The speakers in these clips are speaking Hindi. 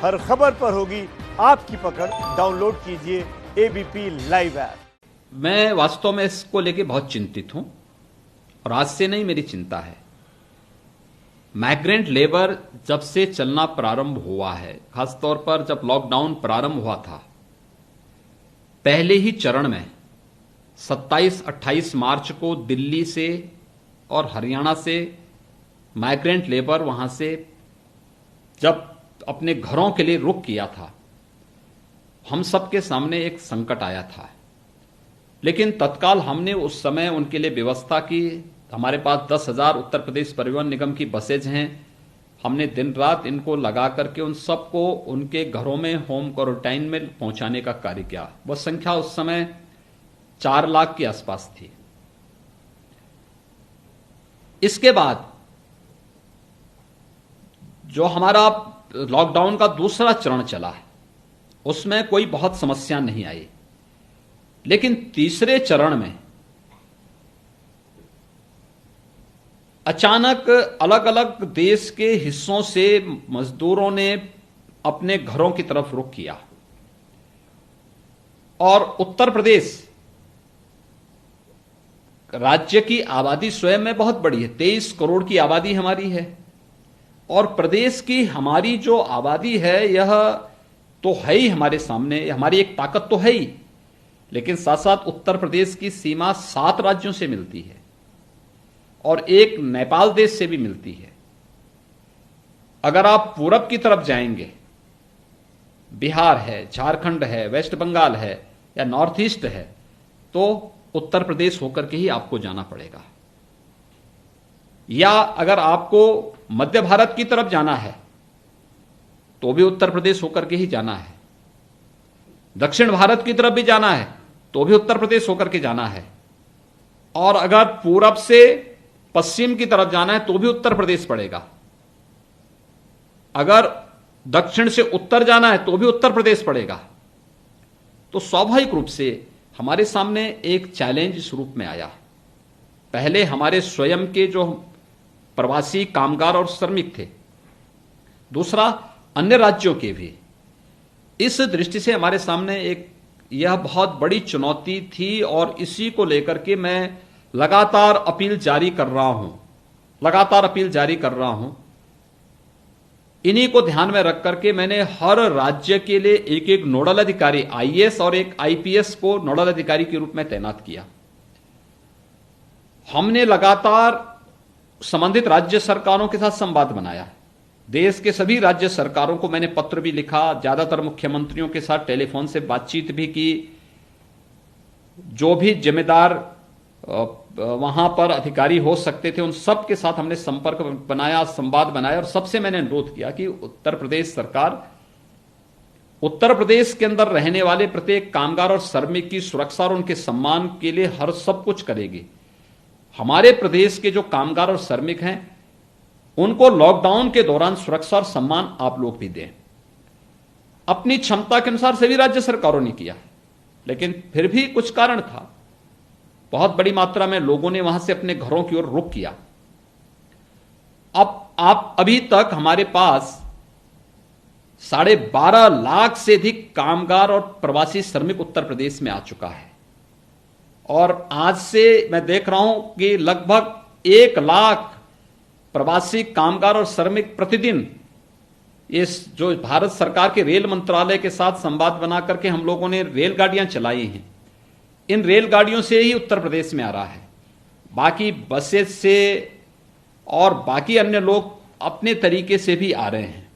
हर खबर पर होगी आपकी पकड़। डाउनलोड कीजिए एबीपी लाइव ऐप। मैं वास्तव में इसको लेके बहुत चिंतित हूं और आज से नहीं, मेरी चिंता है। माइग्रेंट लेबर जब से चलना प्रारंभ हुआ है, खासतौर पर जब लॉकडाउन प्रारंभ हुआ था, पहले ही चरण में 27-28 मार्च को दिल्ली से और हरियाणा से माइग्रेंट लेबर वहां से जब अपने घरों के लिए रुख किया था, हम सबके सामने एक संकट आया था। लेकिन तत्काल हमने उस समय उनके लिए व्यवस्था की। हमारे पास 10,000 उत्तर प्रदेश परिवहन निगम की बसेज हैं। हमने दिन रात इनको लगा करके उन सबको उनके घरों में होम क्वारंटाइन में पहुंचाने का कार्य किया। वह संख्या उस समय 4 लाख के आसपास थी। इसके बाद जो हमारा लॉकडाउन का दूसरा चरण चला है, उसमें कोई बहुत समस्या नहीं आई। लेकिन तीसरे चरण में अचानक अलग अलग देश के हिस्सों से मजदूरों ने अपने घरों की तरफ रुख किया और उत्तर प्रदेश राज्य की आबादी स्वयं में बहुत बड़ी है, 23 करोड़ की आबादी हमारी है। और प्रदेश की हमारी जो आबादी है, यह तो है ही हमारे सामने, हमारी एक ताकत तो है ही। लेकिन साथ साथ उत्तर प्रदेश की सीमा 7 राज्यों से मिलती है और एक नेपाल देश से भी मिलती है। अगर आप पूरब की तरफ जाएंगे, बिहार है, झारखंड है, वेस्ट बंगाल है या नॉर्थ ईस्ट है, तो उत्तर प्रदेश होकर के ही आपको जाना पड़ेगा। या अगर आपको मध्य भारत की तरफ जाना है तो भी उत्तर प्रदेश होकर के ही जाना है। दक्षिण भारत की तरफ भी जाना है तो भी उत्तर प्रदेश होकर के जाना है। और अगर पूरब से पश्चिम की तरफ जाना है तो भी उत्तर प्रदेश पड़ेगा। अगर दक्षिण से उत्तर जाना है तो भी उत्तर प्रदेश पड़ेगा। तो स्वाभाविक रूप से हमारे सामने एक चैलेंज इस रूप में आया। पहले हमारे स्वयं के जो प्रवासी कामगार और श्रमिक थे, दूसरा अन्य राज्यों के भी। इस दृष्टि से हमारे सामने एक यह बहुत बड़ी चुनौती थी और इसी को लेकर के मैं लगातार अपील जारी कर रहा हूं। इन्हीं को ध्यान में रख करके मैंने हर राज्य के लिए एक एक नोडल अधिकारी, आईएएस और एक आईपीएस को नोडल अधिकारी के रूप में तैनात किया। हमने लगातार संबंधित राज्य सरकारों के साथ संवाद बनाया। देश के सभी राज्य सरकारों को मैंने पत्र भी लिखा, ज्यादातर मुख्यमंत्रियों के साथ टेलीफोन से बातचीत भी की। जो भी जिम्मेदार वहां पर अधिकारी हो सकते थे, उन सब के साथ हमने संपर्क बनाया, संवाद बनाया और सबसे मैंने अनुरोध किया कि उत्तर प्रदेश सरकार उत्तर प्रदेश के अंदर रहने वाले प्रत्येक कामगार और श्रमिक की सुरक्षा और उनके सम्मान के लिए हर सब कुछ करेगी। हमारे प्रदेश के जो कामगार और श्रमिक हैं, उनको लॉकडाउन के दौरान सुरक्षा और सम्मान आप लोग भी दें। अपनी क्षमता के अनुसार सभी राज्य सरकारों ने किया, लेकिन फिर भी कुछ कारण था। बहुत बड़ी मात्रा में लोगों ने वहां से अपने घरों की ओर रुख किया। अब आप अभी तक हमारे पास 12.5 लाख से अधिक कामगार और प्रवासी श्रमिक उत्तर प्रदेश में आ चुका है। और आज से मैं देख रहा हूं कि लगभग 1 लाख प्रवासी कामगार और श्रमिक प्रतिदिन इस जो भारत सरकार के रेल मंत्रालय के साथ संवाद बना करके हम लोगों ने रेलगाड़ियां चलाई हैं, इन रेलगाड़ियों से ही उत्तर प्रदेश में आ रहा है। बाकी बसेस से और बाकी अन्य लोग अपने तरीके से भी आ रहे हैं।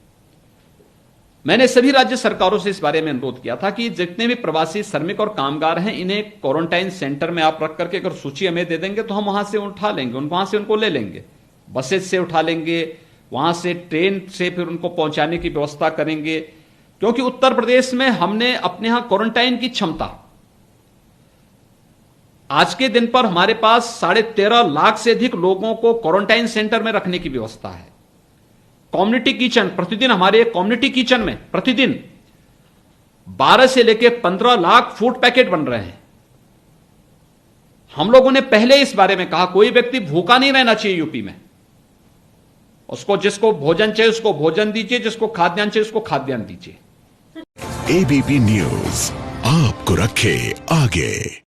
मैंने सभी राज्य सरकारों से इस बारे में अनुरोध किया था कि जितने भी प्रवासी श्रमिक और कामगार हैं, इन्हें क्वारंटाइन सेंटर में आप रख करके अगर सूची हमें दे देंगे तो हम वहां से उठा लेंगे, वहां से उनको ले लेंगे, बसेस से उठा लेंगे, वहां से ट्रेन से फिर उनको पहुंचाने की व्यवस्था करेंगे। क्योंकि उत्तर प्रदेश में हमने अपने यहां क्वारंटाइन की क्षमता, आज के दिन पर हमारे पास 13.5 लाख से अधिक लोगों को क्वारंटाइन सेंटर में रखने की व्यवस्था है। कम्युनिटी किचन, प्रतिदिन हमारे कम्युनिटी किचन में प्रतिदिन 12 से लेकर 15 लाख फूड पैकेट बन रहे हैं। हम लोगों ने पहले इस बारे में कहा कोई व्यक्ति भूखा नहीं रहना चाहिए यूपी में। उसको जिसको भोजन चाहिए उसको भोजन दीजिए, जिसको खाद्यान्न चाहिए उसको खाद्यान्न दीजिए। एबीपी न्यूज आपको रखे आगे।